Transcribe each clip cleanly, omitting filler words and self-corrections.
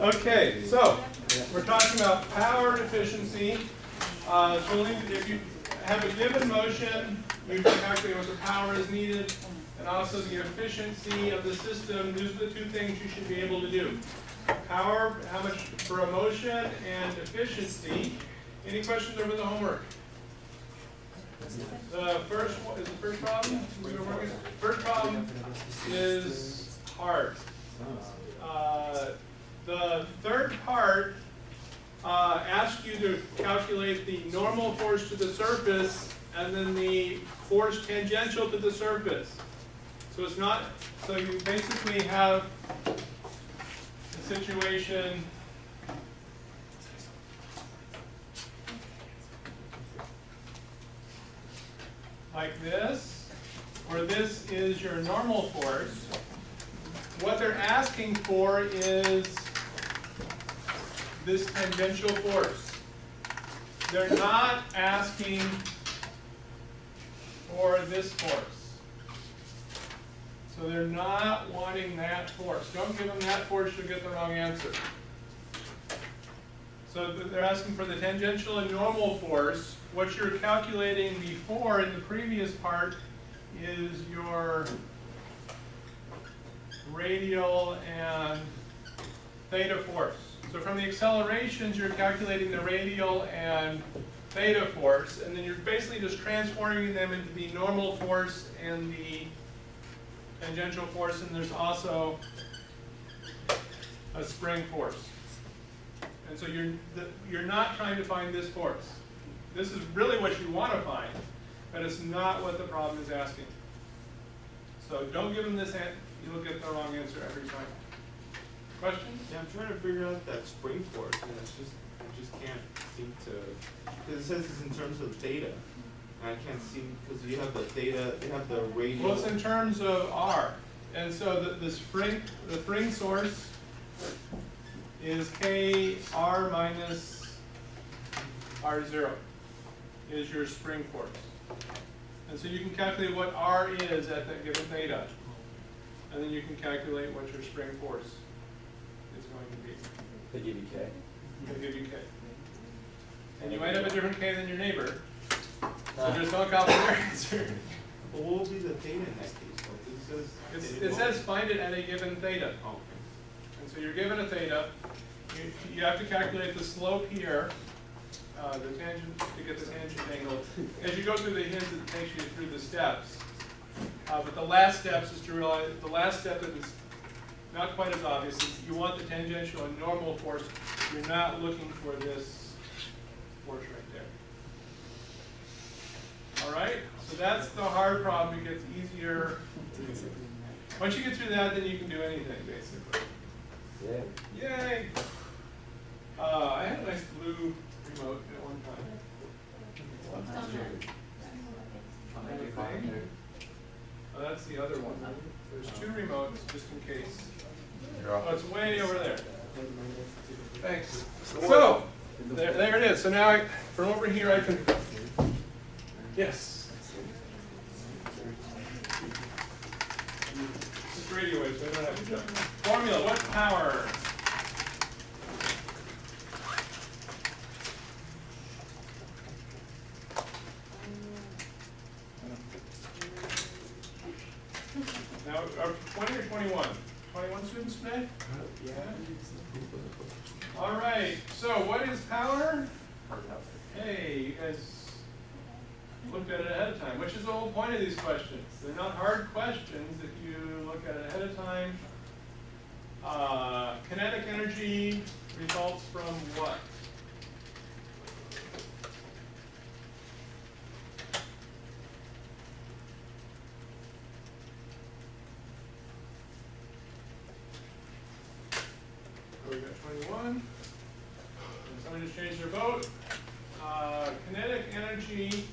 Okay, so we're talking about power and efficiency. So if you have a given motion, you can calculate what the power is needed, and also the efficiency of the system. These are the two things you should be able to do. Power, how much for a motion, and efficiency. Any questions over the homework? The first one is the first problem. First problem is hard. The third part asks you to calculate the normal force to the surface and then the force tangential to the surface. So it's not, so you basically have a situation like this, where this is your normal force. What they're asking for is this tangential force. They're not asking for this force. So they're not wanting that force. Don't give them that force, you'll get the wrong answer. So they're asking for the tangential and normal force. What you're calculating before in the previous part is your radial and theta force. So from the accelerations, you're calculating the radial and theta force, and then you're basically just transforming them into the normal force and the tangential force, and there's also a spring force. And so you're not trying to find this force. This is really what you want to find, but it's not what the problem is asking. So don't give them this answer. You'll get the wrong answer every time. Questions? Yeah, I'm trying to figure out that spring force, and I just can't seem to, because it says it's in terms of theta, and I can't see, because you have the theta, you have the radial. Well, it's in terms of R, and so the spring source is Kr minus R0 is your spring force, and so you can calculate what R is at that given theta, and then you can calculate what your spring force is going to be. They give you K. They give you K. And you might have a different K than your neighbor, so just don't copy their answer. Well, what will be the theta in that case? It says find it at a given theta. Oh, okay. And so you're given a theta. You have to calculate the slope here, the tangent, to get the tangent angle. As you go through the hints, it takes you through the steps. But the last steps is to realize, the last step that is not quite as obvious is you want the tangential and normal force. You're not looking for this force right there. All right? So that's the hard problem. It gets easier. Once you get through that, then you can do anything, basically. Yeah. Yay! I had a nice blue remote at one time. Anything? Oh, that's the other one. There's two remotes, just in case. Oh, it's way over there. Thanks. So, there it is. So now, from over here, I can... Yes? It's radio waves, so I don't have to jump. Formula, what power? Now, 20 or 21? 21 students today? Yeah. All right, so what is power? Hey, you guys looked at it ahead of time, which is the whole point of these questions. They're not hard questions if you look at it ahead of time. Kinetic energy results from what? So we got 21. Somebody just changed their vote. Kinetic energy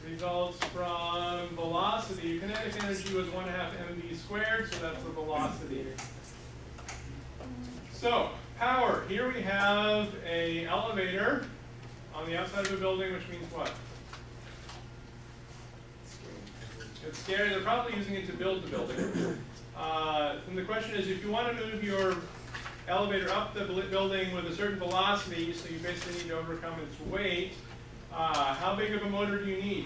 results from velocity. Kinetic energy was 1/2 mv squared, so that's the velocity. So, power. Here we have an elevator on the outside of a building, which means what? It's scary. They're probably using it to build the building. From the question is, if you want to move your elevator up the building with a certain velocity, so you basically need to overcome its weight, how big of a motor do you need?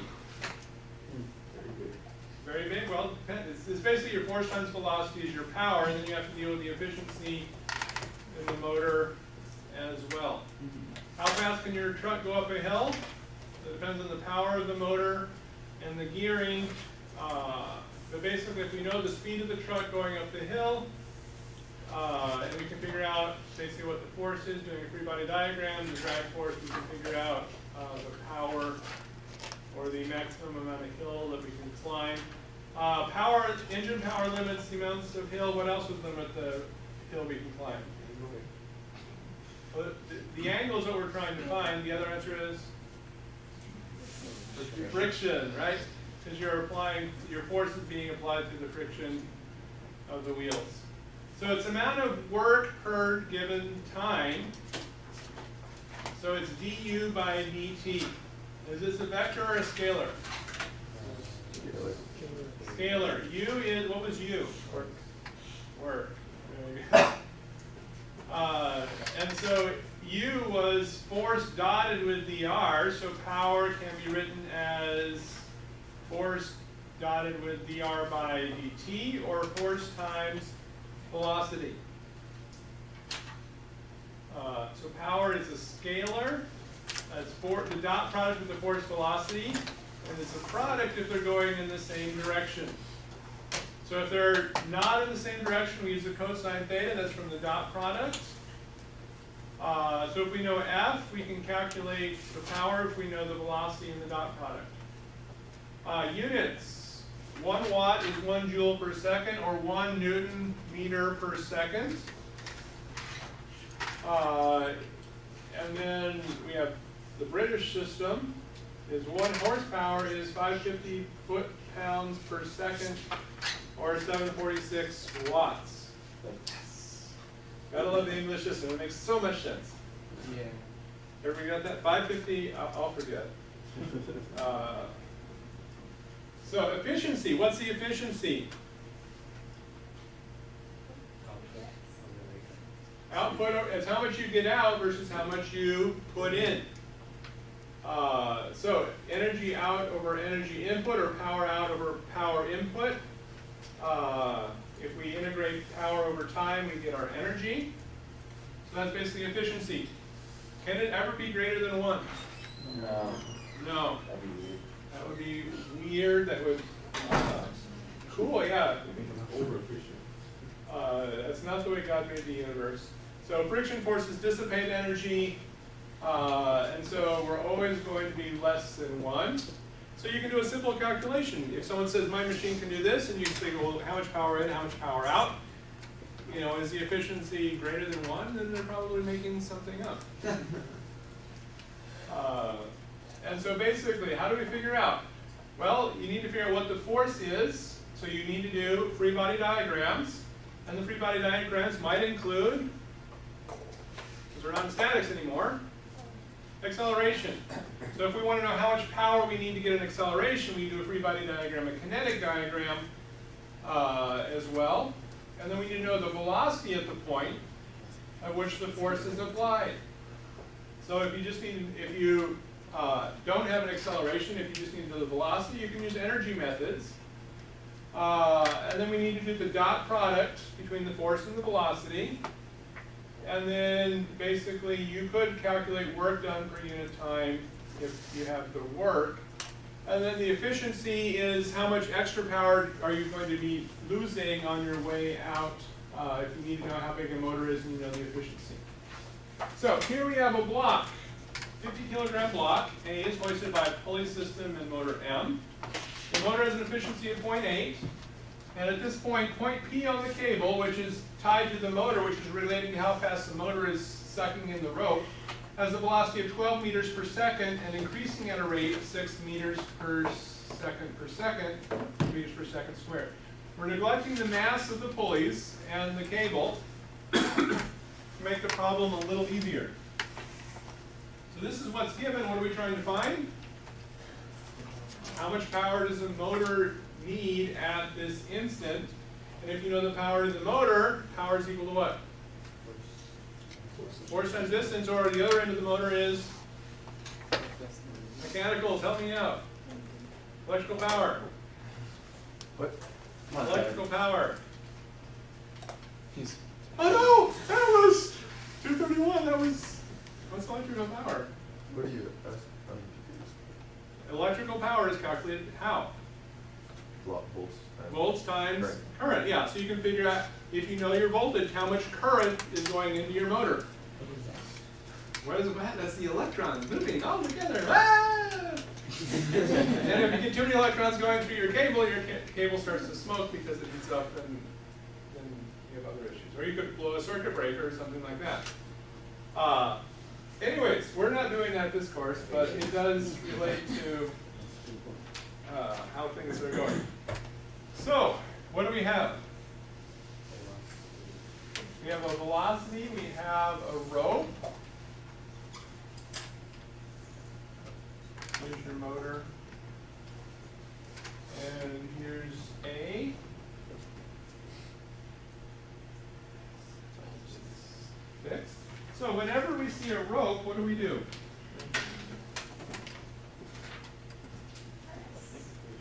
Very big? Well, it depends. It's basically your force times velocity is your power, and then you have to deal with the efficiency in the motor as well. How fast can your truck go up a hill? It depends on the power of the motor and the gearing. But basically, if we know the speed of the truck going up the hill, and we can figure out basically what the force is, doing a free body diagram, the drag force, we can figure out the power or the maximum amount of hill that we can climb. Engine power limits the amounts of hill. What else would limit the hill we can climb? Well, the angle is what we're trying to find. The other answer is friction, right? Because your force is being applied to the friction of the wheels. So it's amount of work per given time. So it's du by dt. Is this a vector or a scalar? Scalar. U is, what was U? Work. And so U was force dotted with dr, so power can be written as force dotted with dr by dt, or force times velocity. So power is a scalar. That's the dot product of the force velocity, and it's a product if they're going in the same direction. So if they're not in the same direction, we use the cosine theta. That's from the dot product. So if we know F, we can calculate the power if we know the velocity in the dot product. Units. 1 watt is 1 joule per second, or 1 Newton meter per second. And then we have the British system. Is 1 horsepower is 550 foot-pounds per second, or 746 watts. Gotta love the English system. It makes so much sense. Yeah. Everybody got that? 550, I'll forget. So efficiency, what's the efficiency? Output is how much you get out versus how much you put in. So energy out over energy input, or power out over power input. If we integrate power over time, we get our energy. So that's basically efficiency. Can it ever be greater than 1? No. No. That'd be weird. That would be weird. That would, cool, yeah. Over efficient. That's not the way God made the universe. So friction forces dissipate energy, and so we're always going to be less than 1. So you can do a simple calculation. If someone says, my machine can do this, and you say, well, how much power in, how much power out? You know, is the efficiency greater than 1? Then they're probably making something up. And so basically, how do we figure out? Well, you need to figure out what the force is. So you need to do free body diagrams. And the free body diagrams might include, because we're not in statics anymore, acceleration. So if we want to know how much power we need to get an acceleration, we do a free body diagram, a kinetic diagram as well. And then we need to know the velocity at the point at which the force is applied. So if you just need, if you don't have an acceleration, if you just need to know the velocity, you can use energy methods. And then we need to do the dot product between the force and the velocity. And then basically you could calculate work done per unit time if you have the work. And then the efficiency is how much extra power are you going to be losing on your way out if you need to know how big a motor is and you know the efficiency. So here we have a block, 50 kilogram block. A is hoisted by a pulley system and motor M. The motor has an efficiency of 0.8. And at this point P on the cable, which is tied to the motor, which is relating to how fast the motor is sucking in the rope, has a velocity of 12 meters per second and increasing at a rate of 6 meters per second, meters per second squared. We're neglecting the mass of the pulleys and the cable to make the problem a little easier. So this is what's given. What are we trying to find? How much power does a motor need at this instant? And if you know the power to the motor, power is equal to what? Force times distance, or the other end of the motor is mechanicals, help me out. Electrical power. What? Electrical power. He's. Oh no! That was 231, that was, what's electrical power? What are you? Electrical power is calculated how? Volts. Volts times Current. current, yeah. So you can figure out, if you know your voltage, how much current is going into your motor. What is that? That's the electrons moving all together. Ah! And if you get too many electrons going through your cable starts to smoke because it heats up, and then you have other issues. Or you could blow a circuit breaker or something like that. Anyways, we're not doing that this course, but it does relate to how things are going. So, what do we have? We have a velocity, we have a rope. Here's your motor. And here's A. Fixed. So whenever we see a rope, what do we do?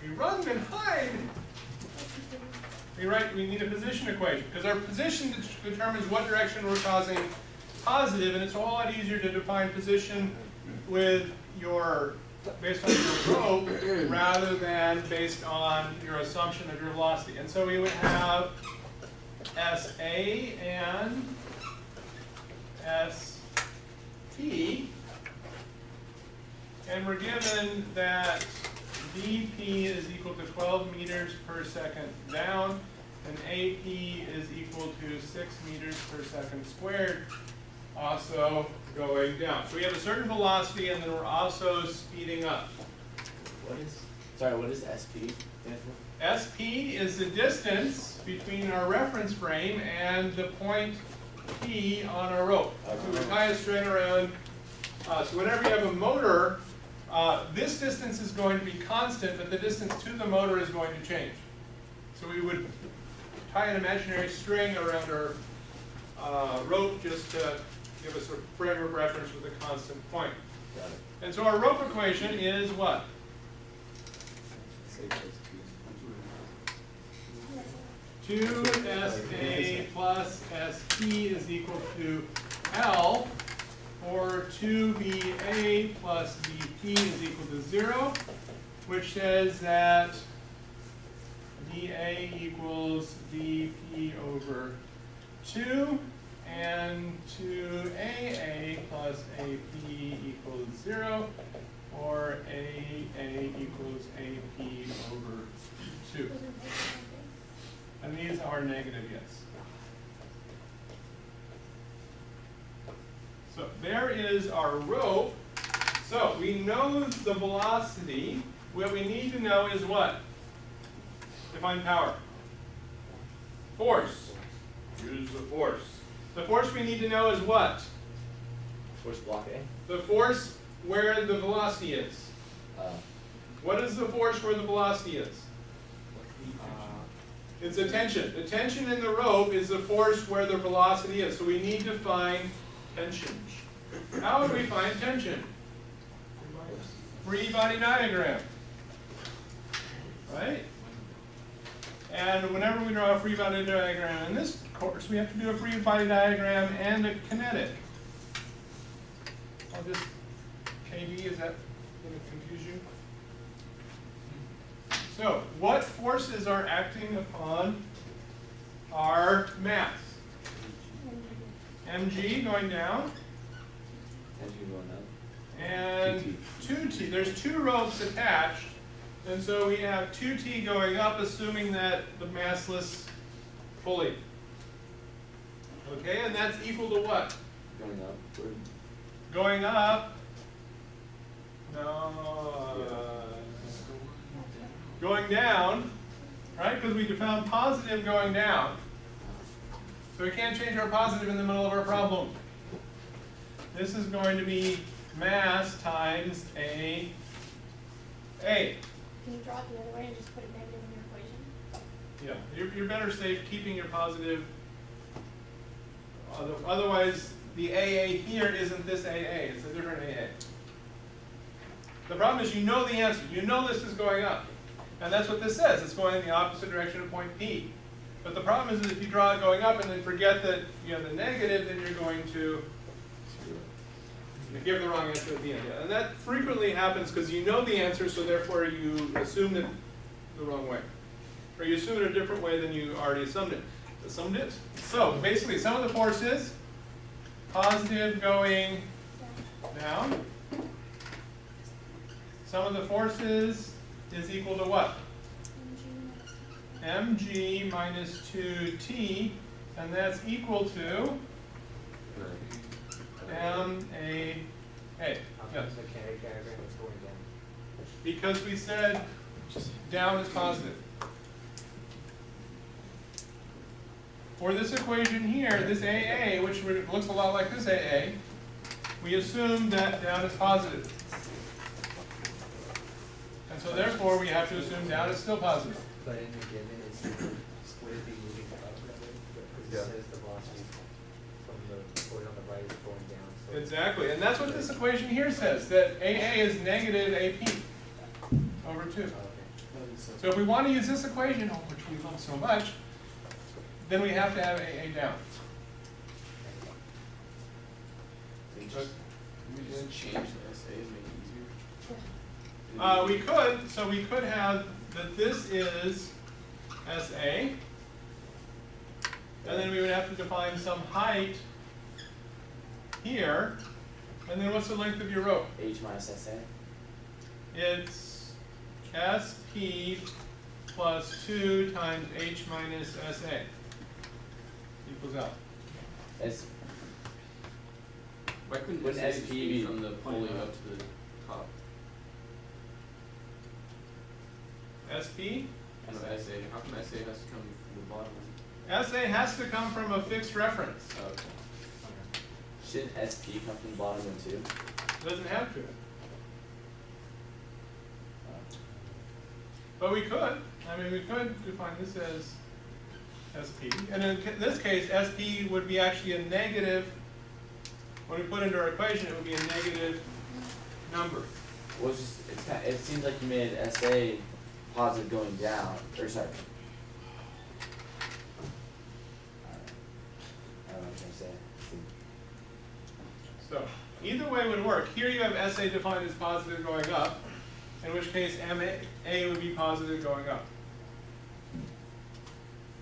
We run and hide. We need a position equation, because our position determines what direction we're causing positive, and it's a whole lot easier to define position with based on your rope rather than based on your assumption of your velocity. And so we would have SA and ST, and we're given that dP is equal to 12 meters per second down, and AP is equal to 6 meters per second squared, also going down. So we have a certain velocity, and then we're also speeding up. What is SP stand for? SP is the distance between our reference frame and the point P on our rope. So we tie a string around, so whenever you have a motor, this distance is going to be constant, but the distance to the motor is going to change. So we would tie an imaginary string around our rope just to give us a frame of reference with a constant point. Got it. And so our rope equation is what? Say plus 2 SA plus ST is equal to L, or 2BA plus BP is equal to 0, which says that BA equals BP over 2, and 2AA plus AP equals 0, or AA equals AP over 2. And these are negative, yes. So there is our rope. So we know the velocity. What we need to know is what? Define power. Force. Use the force. The force we need to know is what? Force block A? The force where the velocity is. What is the force where the velocity is? It's the tension. The tension in the rope is the force where the velocity is. So we need to find tension. How would we find tension? Free body diagram. Right? And whenever we draw a free body diagram in this course, we have to do a free body diagram and a kinetic. I'll just, KB, is that going to confuse you? So, what forces are acting upon our mass? mg going down, Tension going up. and 2t. There's two ropes attached, and so we have 2t going up, assuming that the massless pulley. Okay, and that's equal to what? Going up. Going up. No. Going down, right? Because we found positive going down. So we can't change our positive in the middle of our problem. This is going to be mass times A. Can you draw it the other way and just put it negative in your equation? Yeah, you're better safe keeping your positive. Otherwise, the AA here isn't this AA, it's a different AA. The problem is you know the answer, you know this is going up. And that's what this says, it's going in the opposite direction of point P. But the problem is that if you draw it going up and then forget that you have the negative, then you're going to give the wrong answer at the end. And that frequently happens because you know the answer, so therefore you assume it the wrong way. Or you assume it a different way than you already assumed it. So basically, sum of the forces, positive going down. Sum of the forces is equal to what? mg minus 2t, and that's equal to MAA. Yes. Because we said down is positive. For this equation here, this AA, which looks a lot like this AA, we assume that down is positive. And so therefore we have to assume down is still positive. But in the given, would it be moving up that way? Because it says the velocity from the point on the right is going down. So Exactly, and that's what this equation here says, that AA is negative AP over 2. okay. So if we want to use this equation, which we love so much, then we have to have AA down. We But just change the SA and make it easier. we could, so we could have that this is SA, and then we would have to define some height here, and then what's the length of your rope? H minus SA. It's SP plus 2 times H minus SA equals out. S. Why couldn't Wouldn't SA SP just be be from the pulling point up to the top? SP? No, SA. How come SA has to come from the bottom? SA has to come from a fixed reference. Oh, okay. Shouldn't SP come from the bottom one too? It doesn't have to. But we could. I mean, we could define this as SP. And in this case, SP would be actually a negative. When we put into our equation, it would be a negative number. Well, it's just, it seems like you made SA positive going down, or sorry. I don't know what I'm trying to say. So either way would work. Here you have SA defined as positive going up, in which case MA would be positive going up.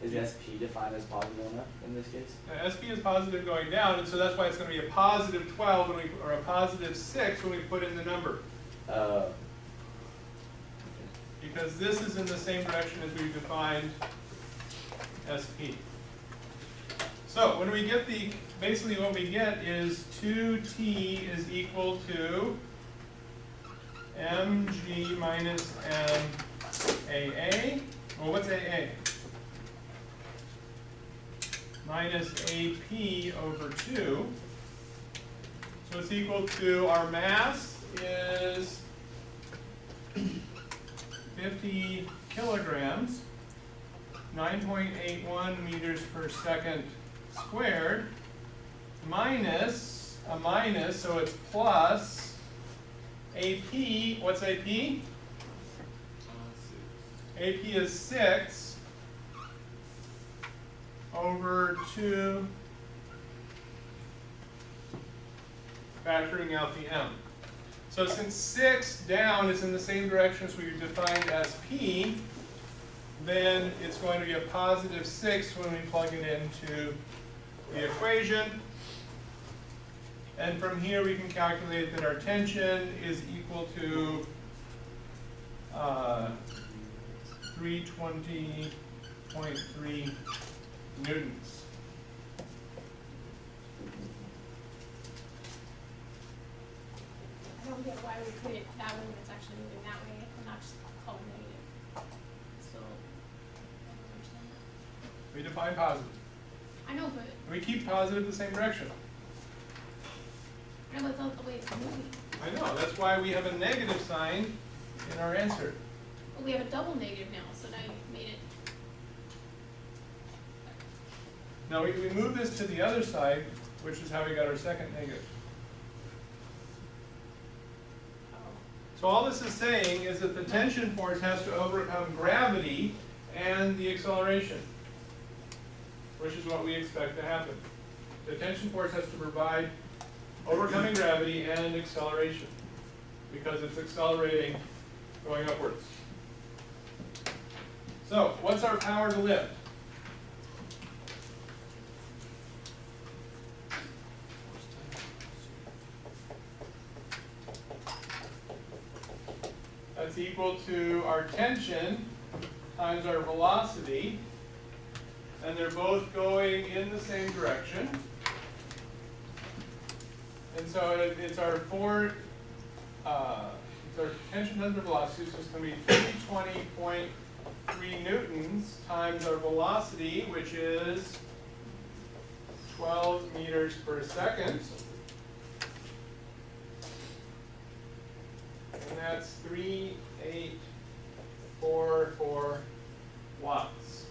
Is SP defined as positive going up in this case? Now, SP is positive going down, and so that's why it's going to be a positive 12 when we, or a positive 6 when we put in the number. Because this is in the same direction as we defined SP. So when we get the, basically what we get is 2t is equal to mg minus MAA. Well, what's AA? Minus AP over 2. So it's equal to, our mass is 50 kilograms, 9.81 meters per second squared, minus a minus, so it's plus AP, what's AP? AP is 6 over 2, factoring out the m. So since 6 down is in the same direction as we defined as P, then it's going to be a positive 6 when we plug it into the equation. And from here we can calculate that our tension is equal to 320.3 newtons. I don't get why we put it that way when it's actually moving that way and not just call it negative. So, I don't understand that. We define positive. I know, but, We keep positive the same direction. no, that's not the way it's moving. I know, that's why we have a negative sign in our answer. But we have a double negative now, so now you've made it Now we move this to the other side, which is how we got our second negative. So all this is saying is that the tension force has to overcome gravity and the acceleration, which is what we expect to happen. The tension force has to provide overcoming gravity and acceleration, because it's accelerating going upwards. So what's our power to lift? That's equal to our tension times our velocity, and they're both going in the same direction. And so it's our tension times our velocity, so it's going to be 320.3 newtons times our velocity, which is 12 meters per second. And that's 3,844 watts.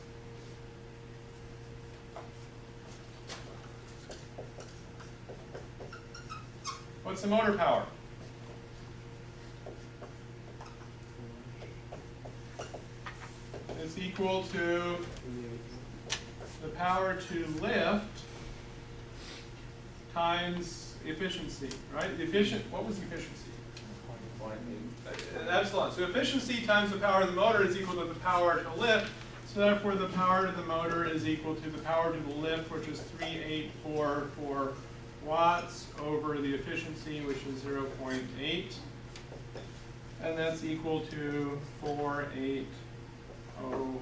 What's the motor power? It's equal to the power to lift times efficiency, right? What was the efficiency? Epsilon. So efficiency times the power of the motor is equal to the power to lift. So therefore the power to the motor is equal to the power to the lift, which is 3,844 watts over the efficiency, which is 0.8. And that's equal to 4,804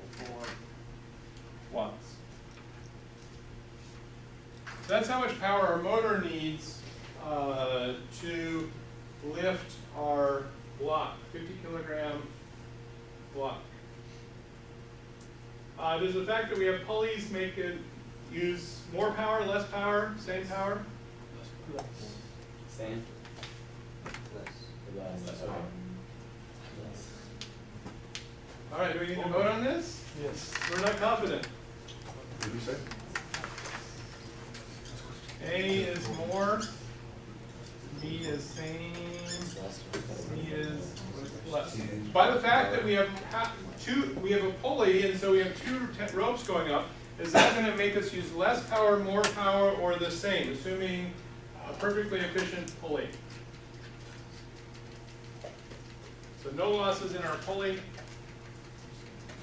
watts. So that's how much power our motor needs to lift our block, 50 kilogram block. Does the fact that we have pulleys make it use more power, less power, same power? Same? Less. Okay. All right, do we need to vote on this? Yes. We're not confident. What did you say? A is more, B is same, C is less. By the fact that we have we have a pulley, and so we have two ropes going up, is that going to make us use less power, more power, or the same, assuming a perfectly efficient pulley? So no losses in our pulley.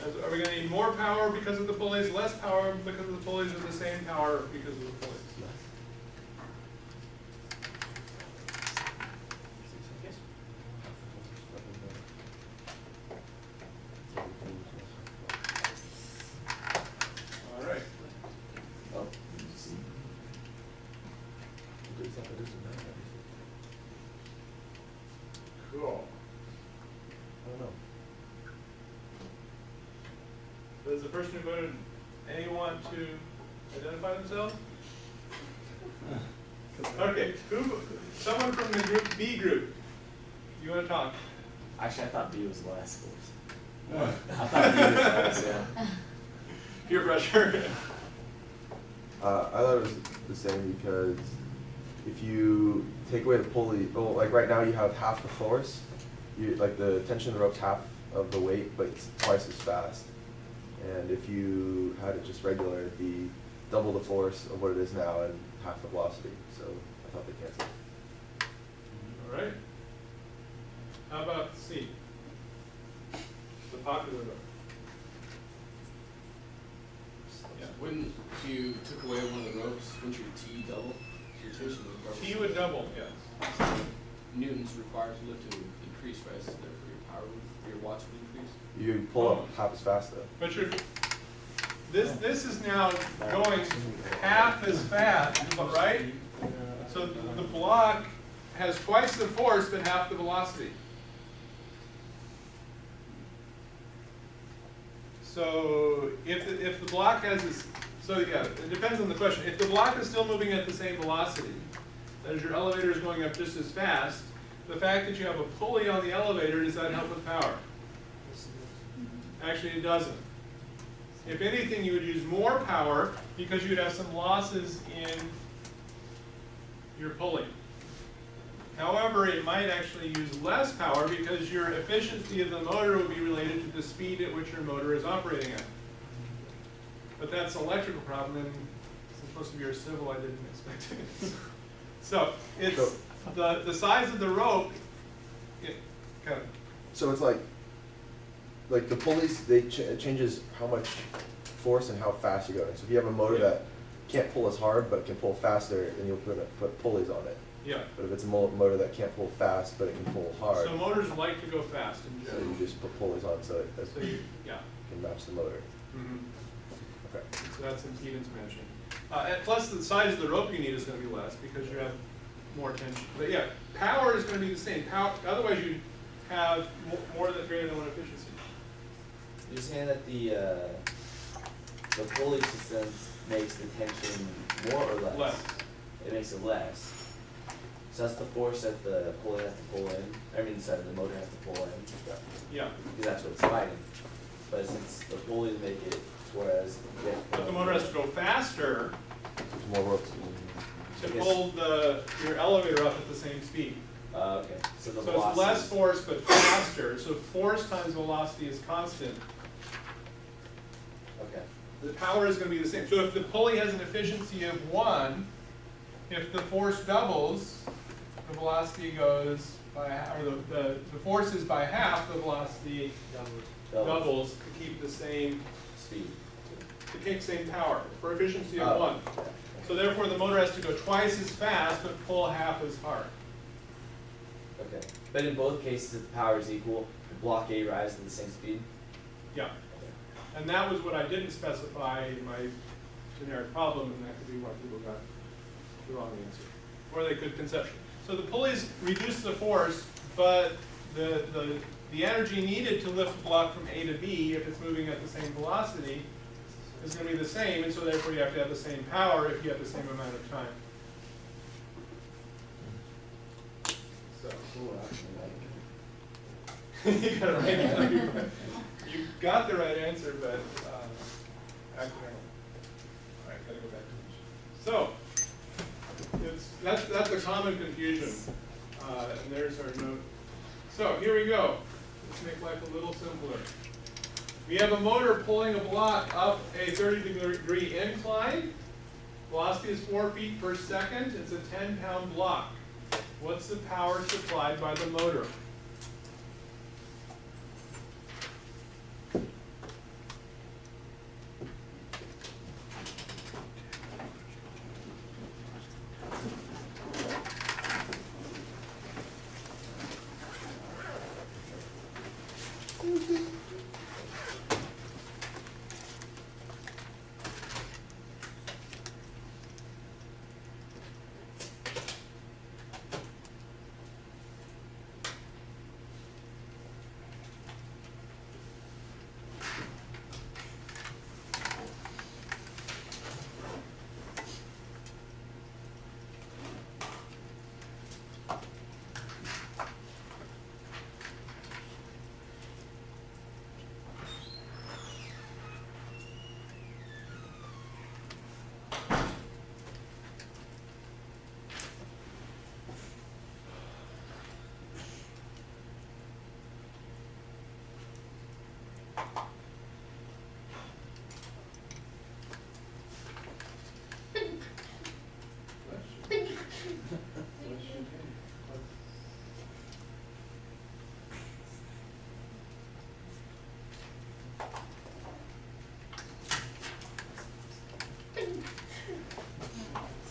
Are we going to need more power because of the pulleys, less power because of the pulleys, or the same power because of the pulleys? All right. Oh. Cool. I don't know. Does the person who voted A want to identify themselves? Okay, someone from the group B group. You want to talk? Actually, I thought B was less. I thought B was less, yeah. Peer pressure. I thought it was the same because if you take away the pulley, well, like right now you have half the force, like the tension of the rope's half of the weight, but it's twice as fast. And if you had it just regular, it'd be double the force of what it is now and half the velocity. So I thought they canceled. All right. How about C? The popular vote. Yeah. Wouldn't, if you took away one of the ropes, wouldn't your T double? Your tension would double. T would double, yes. So newtons required to lift to increase, right? So therefore your power would, your watts would increase. You pull up half as fast though. But this is now going half as fast, right? So the block has twice the force but half the velocity. So if the block has this, so yeah, it depends on the question. If the block is still moving at the same velocity, that is, your elevator is going up just as fast, the fact that you have a pulley on the elevator, does that help with power? Actually, it doesn't. If anything, you would use more power because you would have some losses in your pulley. However, it might actually use less power because your efficiency of the motor would be related to the speed at which your motor is operating at. But that's an electrical problem, and since most of you are civil, I didn't expect it. So it's the size of the rope. Kind of. So it's like the pulleys, it changes how much force and how fast you're going. So if you have a motor that can't pull as hard but can pull faster, then you'll put pulleys on it. Yeah. But if it's a motor that can't pull fast but it can pull hard, So motors like to go fast in so general. you just put pulleys on so it So you, yeah. can match the motor. Mhm. Okay. So that's impedance matching. And plus the size of the rope you need is going to be less because you have more tension. But yeah, power is going to be the same. Otherwise you have more than greater than one efficiency. You're saying that the pulley system makes the tension more or less? Less. It makes it less. So that's the force that the pulley has to pull in. I mean, sorry, the motor has to pull in. Yeah. Because that's what it's fighting. But since the pulleys make it, whereas But the motor has to go faster There's more ropes. to pull your elevator up at the same speed. Okay. So the So velocity. it's less force but faster. So force times velocity is constant. Okay. The power is going to be the same. So if the pulley has an efficiency of 1, if the force doubles, the velocity goes by, or the force is by half, the velocity doubles to keep the same Speed. to keep the same power for efficiency of Oh. 1. So therefore, the motor has to go twice as fast but pull half as hard. Okay. But in both cases, if the power is equal, the block A rises at the same speed? Yeah. And that was what I didn't specify in my generic problem, and that could be why people got the wrong answer. Or they could conceptually. So the pulleys reduce the force, but the energy needed to lift the block from A to B, if it's moving at the same velocity, is going to be the same, and so therefore you have to have the same power if you have the same amount of time. So Ooh, actually, you got it right. You got the right answer, but accidentally. All right, gotta go back to each. So that's a common confusion, and there's our note. So here we go. Let's make life a little simpler. We have a motor pulling a block up a 30-degree incline. Velocity is 4 feet per second. It's a 10-pound block. What's the power supplied by the motor?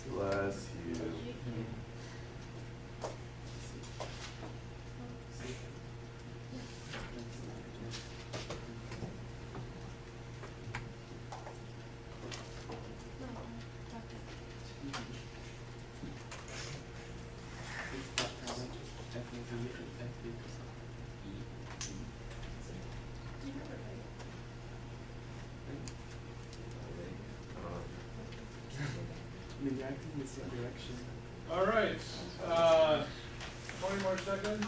Bless you. All right, 20 more seconds.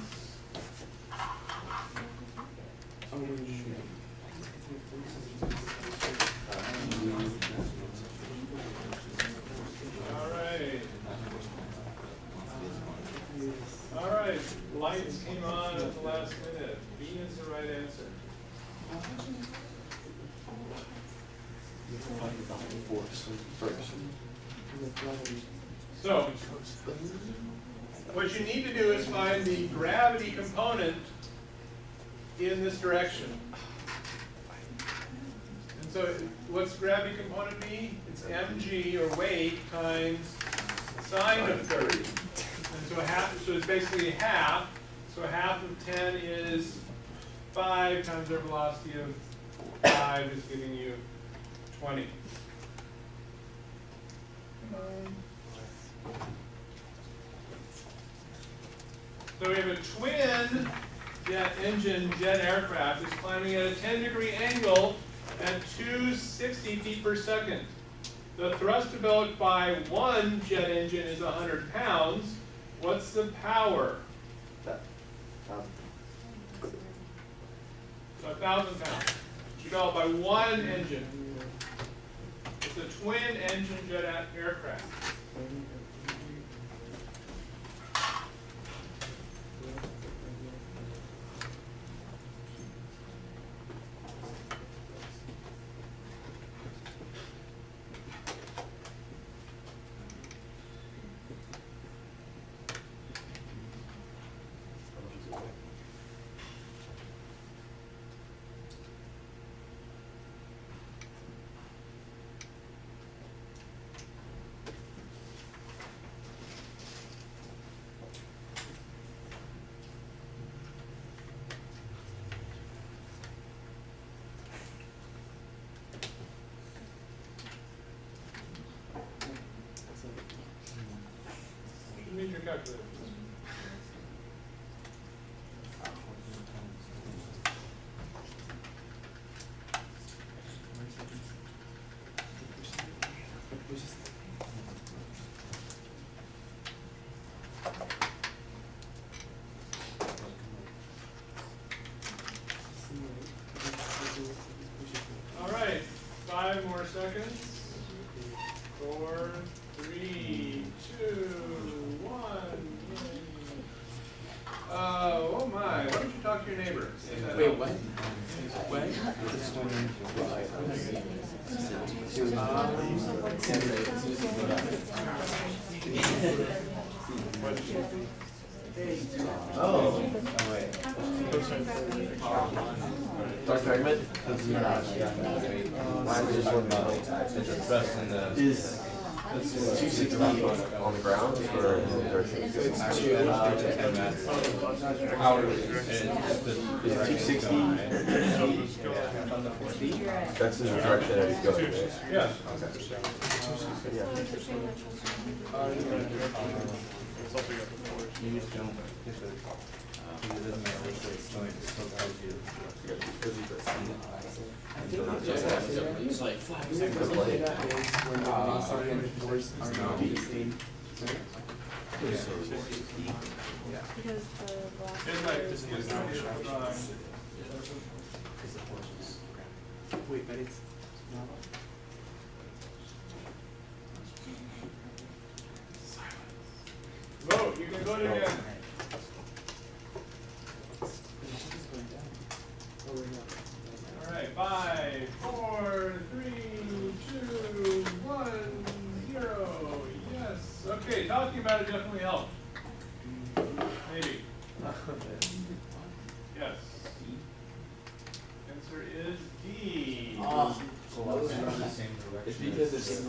So, what you need to do is find the gravity component in this direction. And so, what's the gravity component be? It's mg, or weight, times sine of 30. And so so it's basically half. So half of 10 is 5 times our velocity of 5 is giving you 20. So we have a twin jet engine jet aircraft is climbing at a 10-degree angle at 260 feet per second. The thrust developed by one jet engine is 100 pounds. What's the power? That, So 1,000 pounds. Developed by one engine. It's a twin engine jet aircraft. You need your calculator. All right, 5 more seconds. 4, 3, 2, 1. Oh my, why don't you talk to your neighbor? Wait, what? oh, wait. Dark fragment Mine was just one about is 260 on the ground, or is it Dark fragment? Is 260? That's in the direction that it's going. Right? Yeah. It's like 5 seconds. Because the velocity It's like, is Wait, but it's not. vote, you can vote again. All right, 5, 4, 3, 2, 1, 0. Yes. Okay, talking about it definitely helped. Maybe. Yes. Answer is D. It's because it's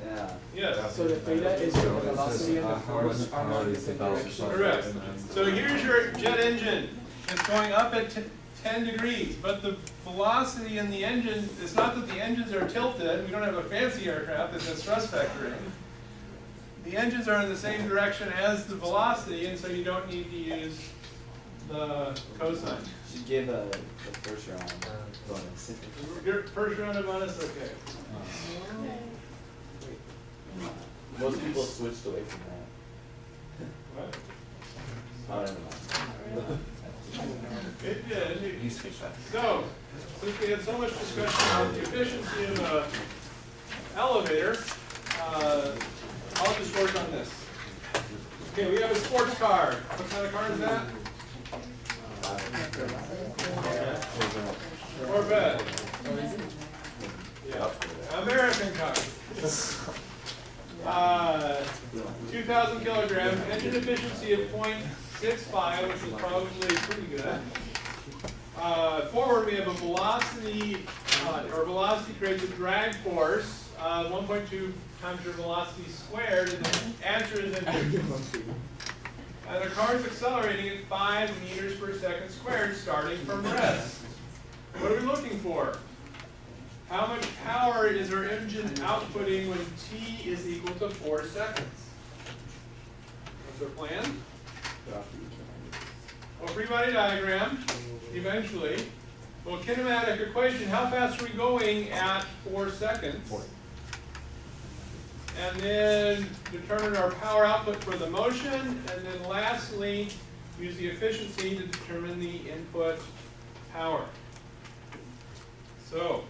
yeah. Yes. So the theta is the velocity and the force are not in the same direction. Correct. So here's your jet engine. It's going up at 10 degrees, but the velocity in the engine, it's not that the engines are tilted. We don't have a fancy aircraft that has thrust vectoring. The engines are in the same direction as the velocity, and so you don't need to use the cosine. Should give the first round bonus. Your first round of bonus, okay. Most people switched away from that. What? Oh, never mind. It did. So, since we had so much discussion on the efficiency of an elevator, I'll just work on this. Okay, we have a sports car. What kind of car is that? Corvette. Yeah. American car. 2,000 kilograms, engine efficiency of 0.65, which is probably pretty good. Forward, we have a velocity, or velocity creates a drag force, 1.2 times your velocity squared, and the answer is in and the car is accelerating at 5 meters per second squared, starting from rest. What are we looking for? How much power is our engine outputting when t is equal to 4 seconds? What's our plan? Well, free body diagram, eventually. Well, kinematic equation, how fast are we going at 4 seconds? And then determine our power output for the motion, and then lastly, use the efficiency to determine the input power. So,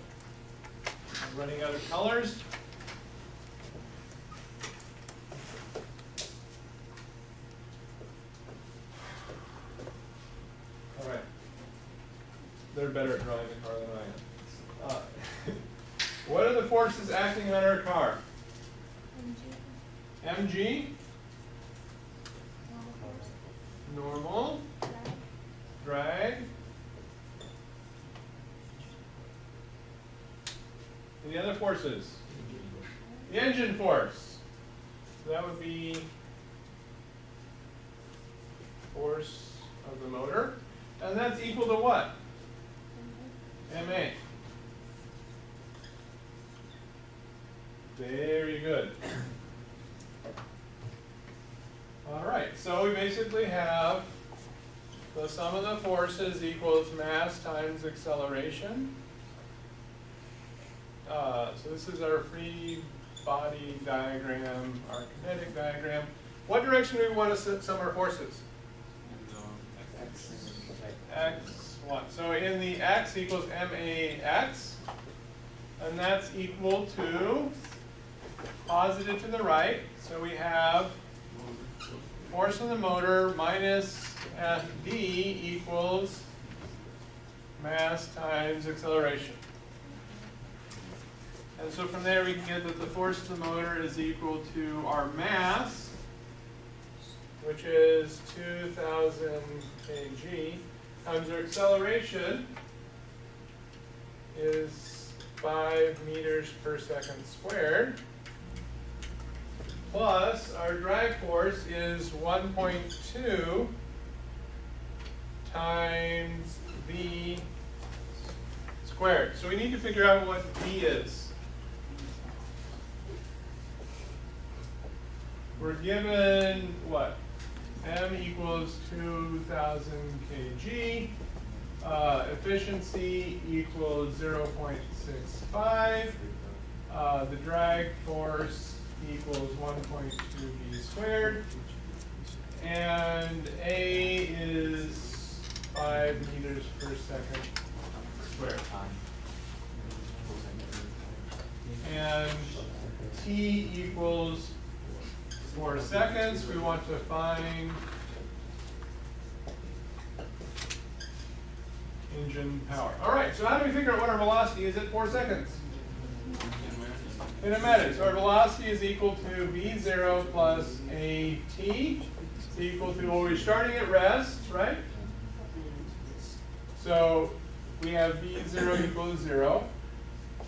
I'm running out of colors. All right. They're better at drawing a car than I am. What are the forces acting on our car? MG? Normal. Drag. And the other forces? The engine force. So that would be force of the motor. And that's equal to what? MA. Very good. All right, so we basically have the sum of the forces equals mass times acceleration. So this is our free body diagram, our kinetic diagram. What direction do we want to sum our forces? X1. So in the x equals MAX, and that's equal to positive to the right. So we have force on the motor minus FD equals mass times acceleration. And so from there we can get that the force of the motor is equal to our mass, which is 2,000 kg, times our acceleration is 5 meters per second squared, plus our drag force is 1.2 times v squared. So we need to figure out what v is. We're given what? M equals 2,000 kg. Efficiency equals 0.65. The drag force equals 1.2 v squared. And A is 5 meters per second squared. And T equals 4 seconds. We want to find engine power. All right, so how do we figure out what our velocity is at 4 seconds? Kinematics. So our velocity is equal to v0 plus at. It's equal to, well, we're starting at rest, right? So we have v0 equals 0,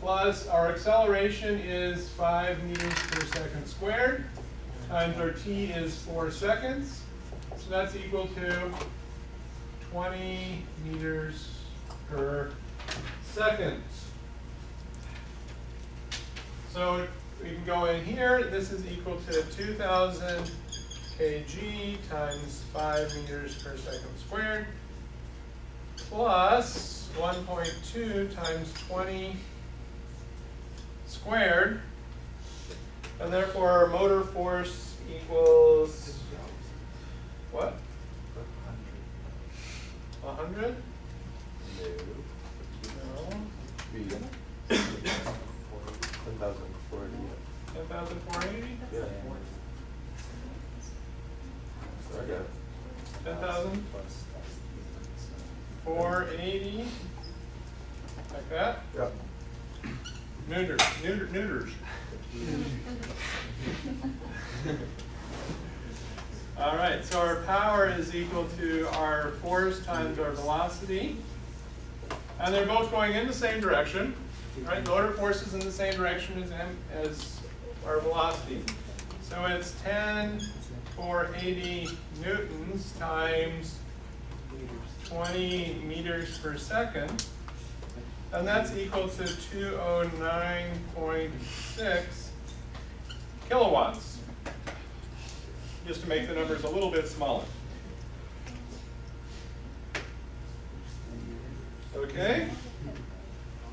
plus our acceleration is 5 meters per second squared, times our t is 4 seconds. So that's equal to 20 meters per second. So we can go in here, this is equal to 2,000 kg times 5 meters per second squared, plus 1.2 times 20 squared, and therefore our motor force equals what? 100? No. 10,480. 10,480? Yeah. Okay. 10,480, like that. Yep. Newtons. neuters. All right, so our power is equal to our force times our velocity. And they're both going in the same direction, right? Motor force is in the same direction as our velocity. So it's 10 for 80 newtons times 20 meters per second. And that's equal to 209.6 kilowatts. Just to make the numbers a little bit smaller. Okay?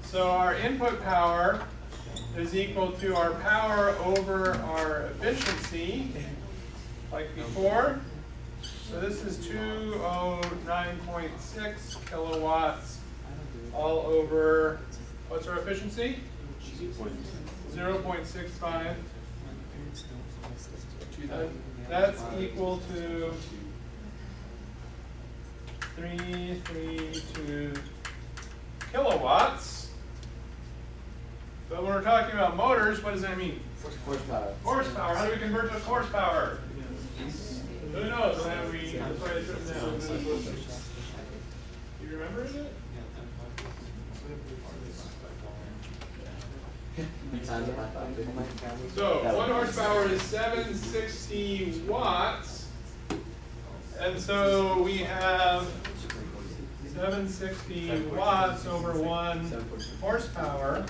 So our input power is equal to our power over our efficiency, like before. So this is 209.6 kilowatts all over, what's our efficiency? 0.65. That's equal to 332 kilowatts. But when we're talking about motors, what does that mean? Horsepower. Horsepower. How do we convert to horsepower? Who knows? That's why it's written down. You remember it? So 1 horsepower is 760 watts. And so we have 760 watts over 1 horsepower.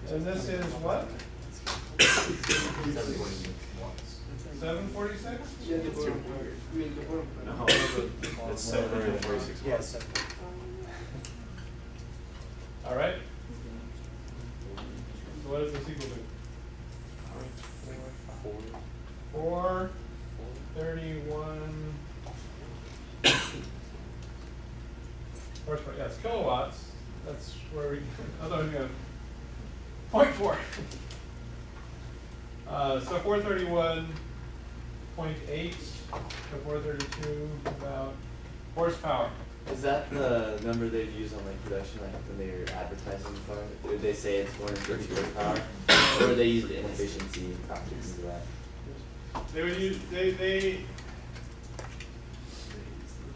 And this is what? 746? No, it's 746 watts. All right. So what is this equal to? 431 horsepower. Yes, kilowatts. That's where we. Otherwise, we have 0.4. So 431.8 to 432 about horsepower. Is that the number they'd use on like production, like when they were advertising the car? Would they say it's 430 horsepower, or would they use the inefficiency factors into that? They would use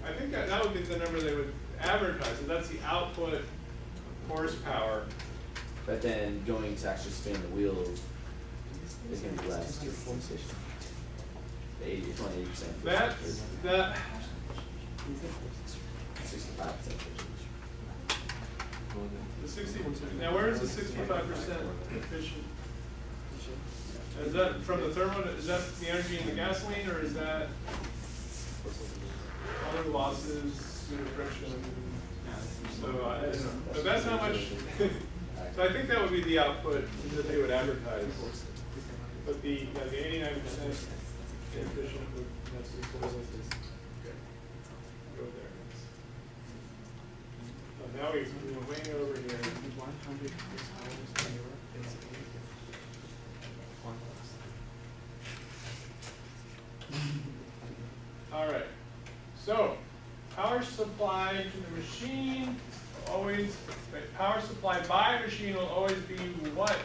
I think that would be the number they would advertise. So that's the output horsepower. But then going to actually spin the wheels is going to be less. It's only 80%. That's 65%. the 60. Now, where is the 65% efficient? Is that from the thermo? Is that the energy in the gasoline, or is that other losses due to friction? So I don't know. But that's how much. So I think that would be the output that they would advertise. But the 89% efficient would that's equal to go there. So now we're way over here. All right. So power supply to the machine always. Power supply by a machine will always be what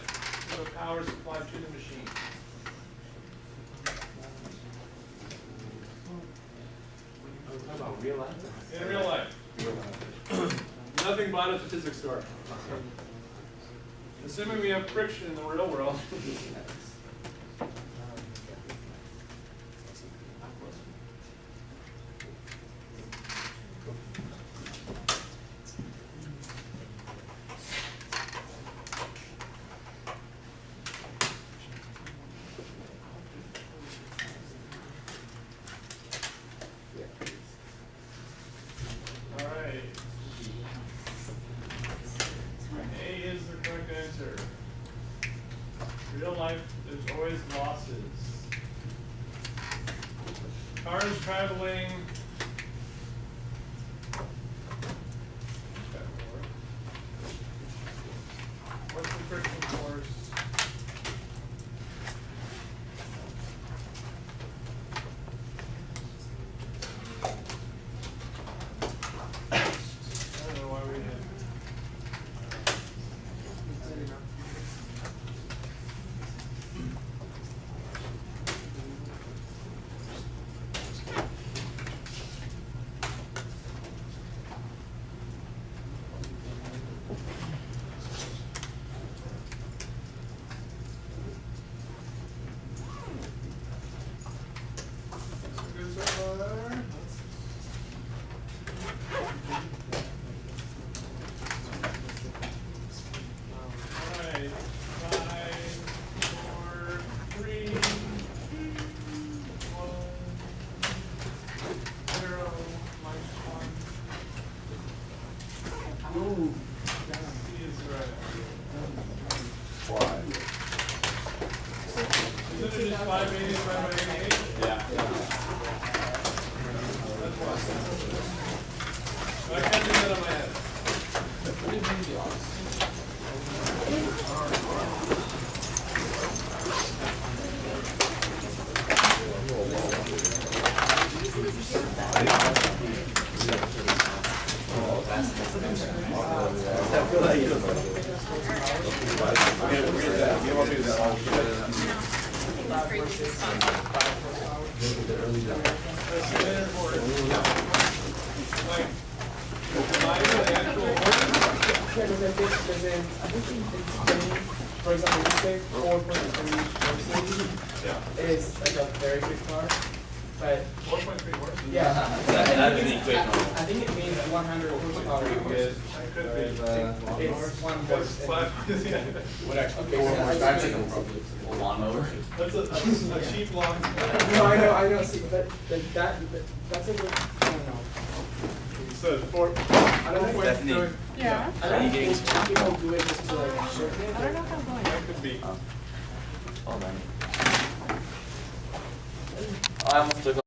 to the power supply to the machine? How about real life? In real life. Nothing bought at the physics store. Assuming we have friction in the real world. Real life, there's always losses. Car is traveling. What's the friction force? I don't know why we had. 580 divided by 88? Yeah. That's one. I can't do that on my head. What did you do, Alex? I feel like Like, combine the actual order? Yeah, because I think for example, you say 4.3 horses. Yeah. It is like a very good car, but 4.3 horses? yeah. That's the equation. I think it means 100 horsepower. It could be. It's one horse. Yeah. What actually? Okay, so I That's just- like a lawnmower. That's a cheap lawn. No, I know, see, but that's a good, I don't know. So four. I don't think, Stephanie. Yeah. I don't think people do it just to like shorten it. I don't know how I'm going. That could be. Hold on. I almost took